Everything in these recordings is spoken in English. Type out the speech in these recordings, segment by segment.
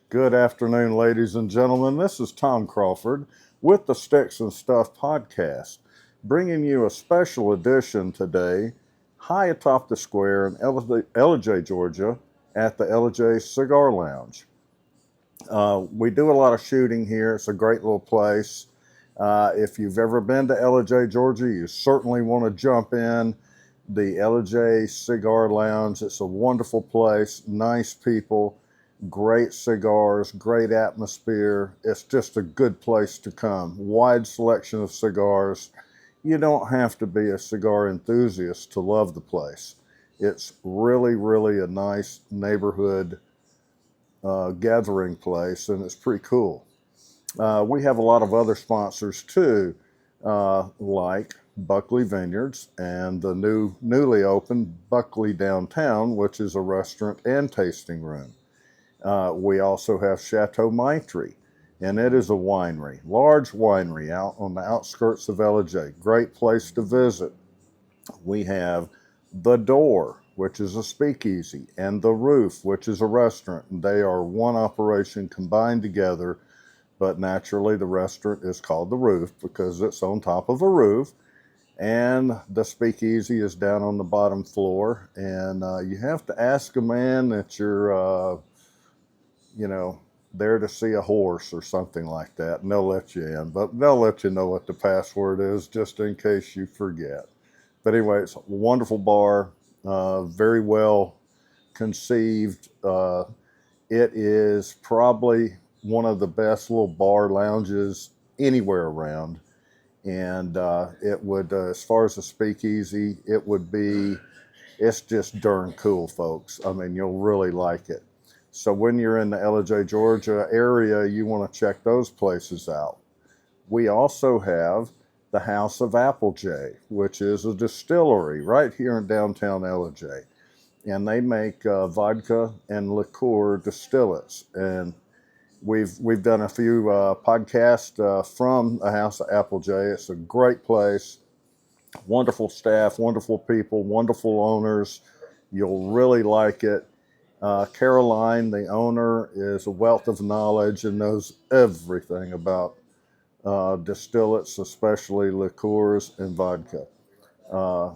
Good afternoon, ladies and gentlemen. This is Tom Crawford with the Sticks and Stuff podcast, bringing you a special edition today, high atop the square in Ellijay, Georgia, at the Ellijay Cigar Lounge. We do a lot of shooting here. It's a great little place. If you've ever been to Ellijay, Georgia, you certainly want to jump in the Ellijay Cigar Lounge. It's a wonderful place, nice people, great cigars, great atmosphere. It's just a good place to come. Wide selection of cigars. You don't have to be a cigar enthusiast to love the place. It's really, really a nice neighborhood gathering place, and it's pretty cool. We have a lot of other sponsors too, like Buckley Vineyards and the newly opened Buckley Downtown, which is a restaurant and tasting room. We also have Chateau Maitre, and it is a winery, large winery out on the outskirts of Ellijay. Great place to visit. We have The Door, which is a speakeasy, and The Roof, which is a restaurant. They are one operation combined together, but naturally the restaurant is called The Roof because it's on top of a roof, and the speakeasy is down on the bottom floor, and you have to ask a man that you're there to see a horse or something like that, and they'll let you in. But they'll let you know what the password is just in case you forget. But anyway, it's a wonderful bar, very well conceived. It is probably one of the best little bar lounges anywhere around. And it would, as far as a speakeasy, it's just darn cool, folks. I mean, you'll really like it. So when you're in the Ellijay, Georgia area, you want to check those places out. We also have the House of Applejay, which is a distillery right here in downtown Ellijay. And they make vodka and liqueur distillates. And we've done a few podcasts from the House of Applejay. It's a great place, wonderful staff, wonderful people, wonderful owners. You'll really like it. Caroline, the owner, is a wealth of knowledge and knows everything about distillates, especially liqueurs and vodka. Uh,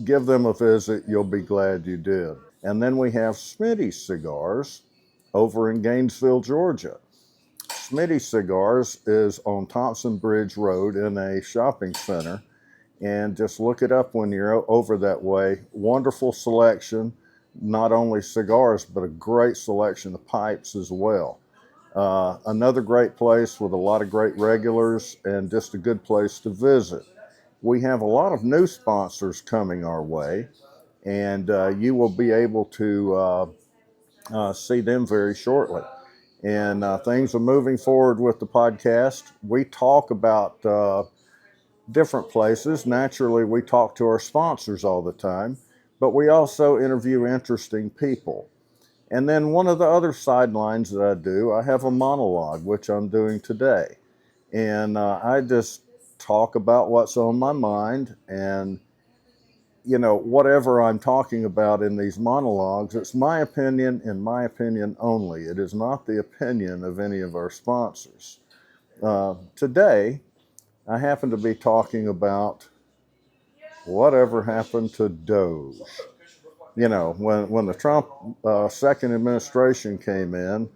Give them a visit. You'll be glad you did. And then we have Smitty's Cigars over in Gainesville, Georgia. Smitty's Cigars is on Thompson Bridge Road in a shopping center. And just look it up when you're over that way. Wonderful selection, not only cigars, but a great selection of pipes as well. Another great place with a lot of great regulars and just a good place to visit. We have a lot of new sponsors coming our way, and you will be able to see them very shortly. And things are moving forward with the podcast. We talk about different places. Naturally, we talk to our sponsors all the time, but we also interview interesting people. And then one of the other sidelines that I do, I have a monologue, which I'm doing today. And I just talk about what's on my mind, and whatever I'm talking about in these monologues, it's my opinion and my opinion only. It is not the opinion of any of our sponsors. Today, I happen to be talking about whatever happened to DOGE. When the Trump second administration came in,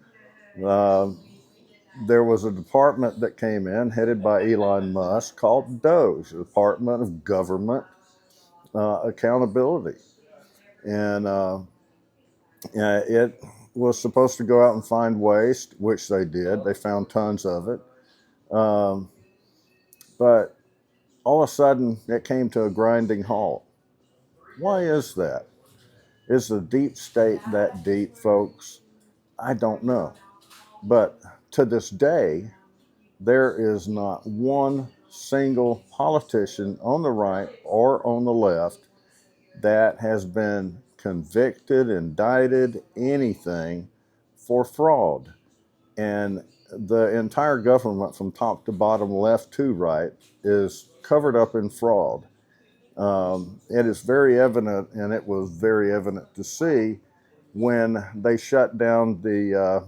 there was a department that came in headed by Elon Musk called DOGE, the Department of Government Accountability. And it was supposed to go out and find waste, which they did. They found tons of it. But all of a sudden, it came to a grinding halt. Why is that? Is the deep state that deep, folks? I don't know. But to this day, there is not one single politician on the right or on the left that has been convicted, indicted, anything for fraud. And the entire government from top to bottom, left to right, is covered up in fraud. It is very evident, and it was very evident to see when they shut down the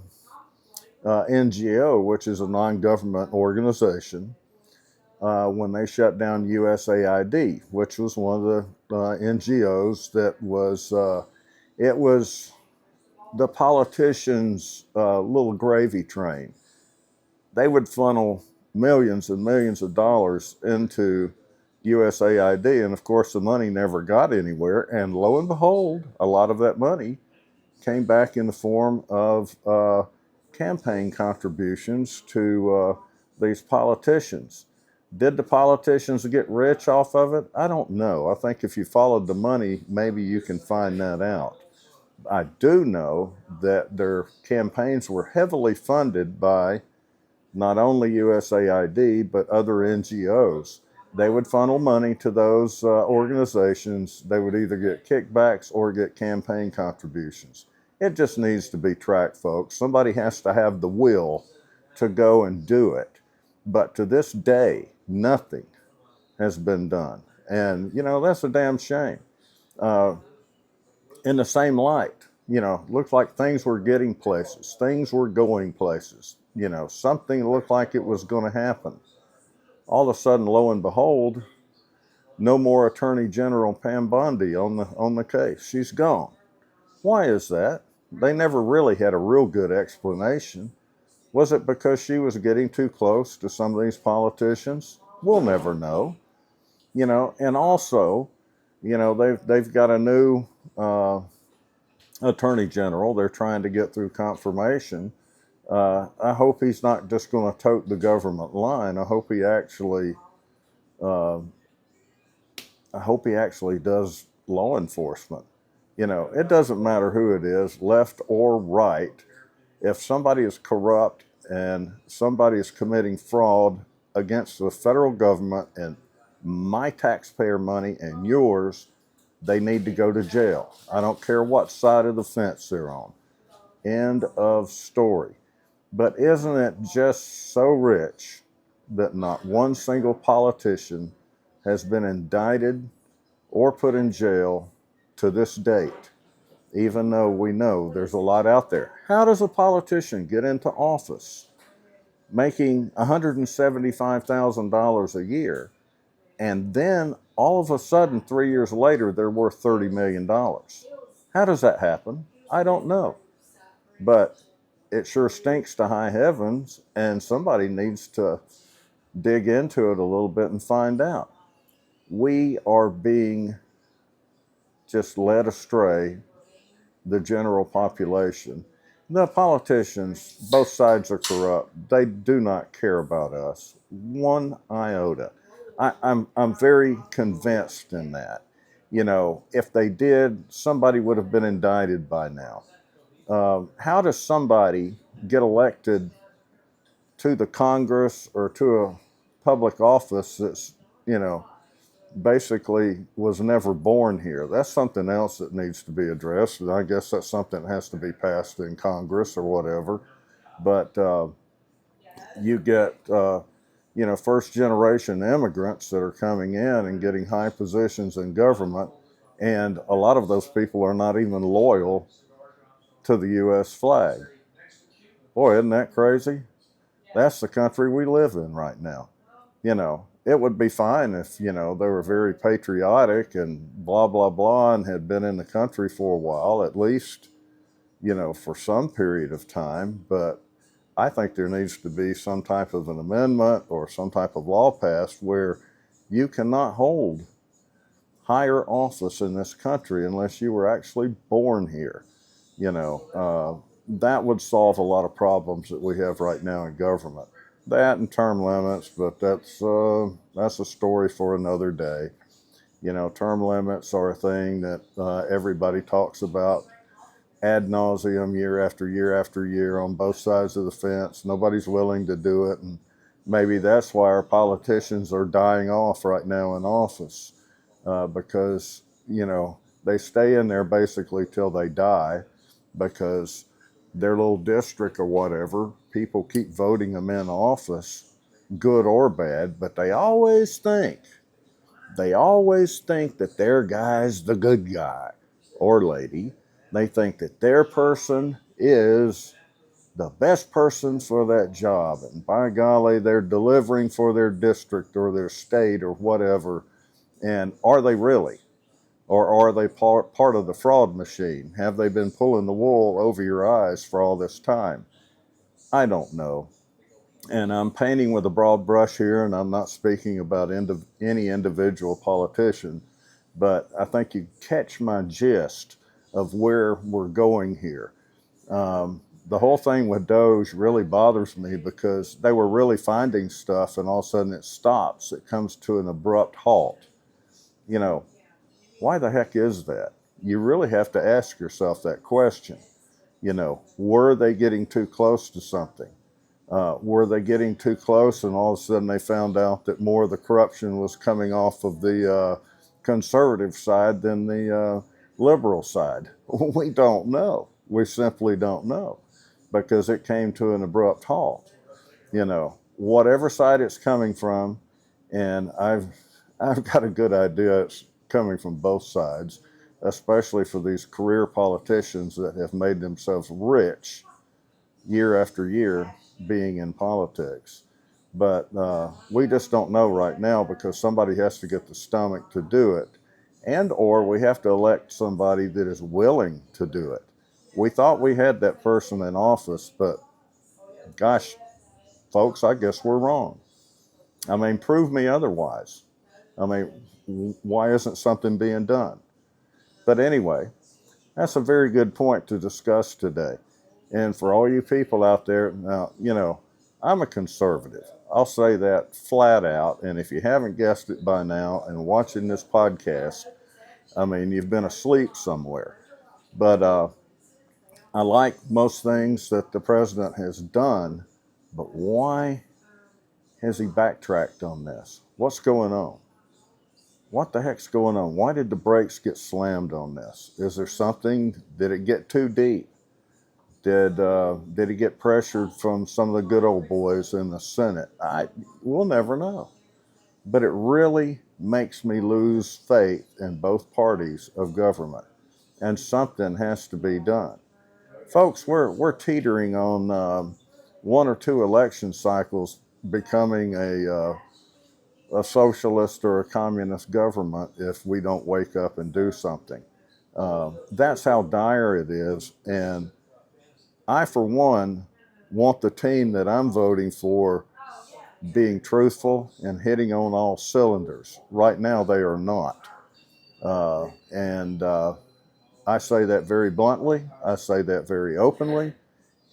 NGO, which is a non-government organization, when they shut down USAID, which was one of the NGOs that was, it was the politicians' little gravy train. They would funnel millions and millions of dollars into USAID, and of course the money never got anywhere, and lo and behold, a lot of that money came back in the form of campaign contributions to these politicians. Did the politicians get rich off of it? I don't know. I think if you followed the money, maybe you can find that out. I do know that their campaigns were heavily funded by not only USAID, but other NGOs. They would funnel money to those organizations. They would either get kickbacks or get campaign contributions. It just needs to be tracked, folks. Somebody has to have the will to go and do it. But to this day, nothing has been done. And, that's a damn shame. Uh, in the same light, looked like things were getting places, things were going places. Something looked like it was going to happen. All of a sudden, lo and behold, no more Attorney General Pam Bondi on the case. She's gone. Why is that? They never really had a real good explanation. Was it because she was getting too close to some of these politicians? We'll never know. And also, they've got a new Attorney General. They're trying to get through confirmation. I hope he's not just going to tote the government line. I hope he actually does law enforcement. It doesn't matter who it is, left or right. If somebody is corrupt and somebody is committing fraud against the federal government and my taxpayer money and yours, they need to go to jail. I don't care what side of the fence they're on. End of story. But isn't it just so rich that not one single politician has been indicted or put in jail to this date, even though we know there's a lot out there? How does a politician get into office making $175,000 a year, and then all of a sudden 3 years later they're worth $30 million? How does that happen? I don't know. But it sure stinks to high heavens, and somebody needs to dig into it a little bit and find out. We are being just led astray, the general population. The politicians, both sides are corrupt. They do not care about us one iota. I'm very convinced in that. If they did, somebody would have been indicted by now. How does somebody get elected to the Congress or to a public office that's, basically was never born here? That's something else that needs to be addressed. And I guess that's something that has to be passed in Congress or whatever. But you get, first generation immigrants that are coming in and getting high positions in government. And a lot of those people are not even loyal to the U.S. flag. Boy, isn't that crazy? That's the country we live in right now. It would be fine if, they were very patriotic and blah, blah, blah, and had been in the country for a while, at least, for some period of time. But I think there needs to be some type of an amendment or some type of law passed where you cannot hold higher office in this country unless you were actually born here. That would solve a lot of problems that we have right now in government. That and term limits, but that's a story for another day. Term limits are a thing that everybody talks about ad nauseum, year after year after year, on both sides of the fence. Nobody's willing to do it, and maybe that's why our politicians are dying off right now in office, because they stay in there basically till they die, because their little district or whatever, people keep voting them in office, good or bad, but they always think that their guy's the good guy or lady. They think that their person is the best person for that job. And by golly, they're delivering for their district or their state or whatever. And are they really? Or are they part of the fraud machine? Have they been pulling the wool over your eyes for all this time? I don't know. And I'm painting with a broad brush here, and I'm not speaking about any individual politician, but I think you catch my gist of where we're going here. The whole thing with DOGE really bothers me because they were really finding stuff, and all of a sudden it stops. It comes to an abrupt halt. You know, why the heck is that? You really have to ask yourself that question. You know, were they getting too close to something? Were they getting too close and all of a sudden they found out that more of the corruption was coming off of the conservative side than the liberal side? We don't know. We simply don't know because it came to an abrupt halt. You know, whatever side it's coming from, and I've got a good idea it's coming from both sides, especially for these career politicians that have made themselves rich year after year being in politics. But we just don't know right now because somebody has to get the stomach to do it, and or we have to elect somebody that is willing to do it. We thought we had that person in office, but gosh, folks, I guess we're wrong. I mean, prove me otherwise. I mean, why isn't something being done? But anyway, that's a very good point to discuss today. And for all you people out there, now, you know, I'm a conservative. I'll say that flat out. And if you haven't guessed it by now and watching this podcast, I mean, you've been asleep somewhere. But I like most things that the president has done. But why has he backtracked on this? What's going on? What the heck's going on? Why did the brakes get slammed on this? Is there something? Did it get too deep? Did he get pressured from some of the good old boys in the Senate? We'll never know. But it really makes me lose faith in both parties of government, and something has to be done. Folks, we're teetering on one or two election cycles becoming a socialist or a communist government if we don't wake up and do something. That's how dire it is. And I, for one, want the team that I'm voting for being truthful and hitting on all cylinders. Right now, they are not. And I say that very bluntly. I say that very openly.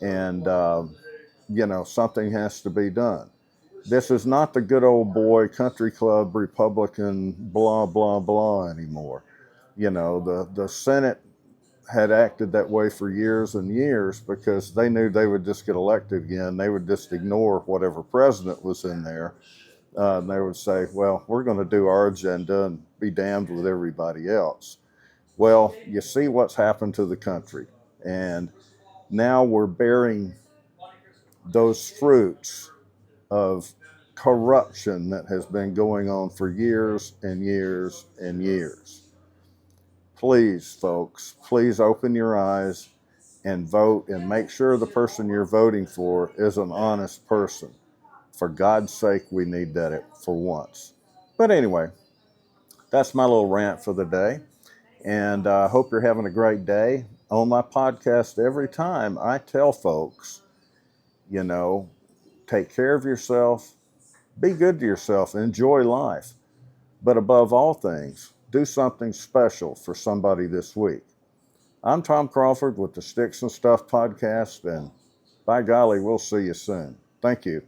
And, you know, something has to be done. This is not the good old boy country club Republican blah, blah, blah anymore. You know, the Senate had acted that way for years and years because they knew they would just get elected again. They would just ignore whatever president was in there. And they would say, well, we're going to do our agenda and be damned with everybody else. Well, you see what's happened to the country. And now we're bearing those fruits of corruption that has been going on for years and years and years. Please, folks, please open your eyes and vote and make sure the person you're voting for is an honest person. For God's sake, we need that for once. But anyway, that's my little rant for the day. And I hope you're having a great day. On my podcast, every time I tell folks, you know, take care of yourself, be good to yourself, enjoy life. But above all things, do something special for somebody this week. I'm Tom Crawford with the Sticks and Stuff podcast, and by golly, we'll see you soon. Thank you.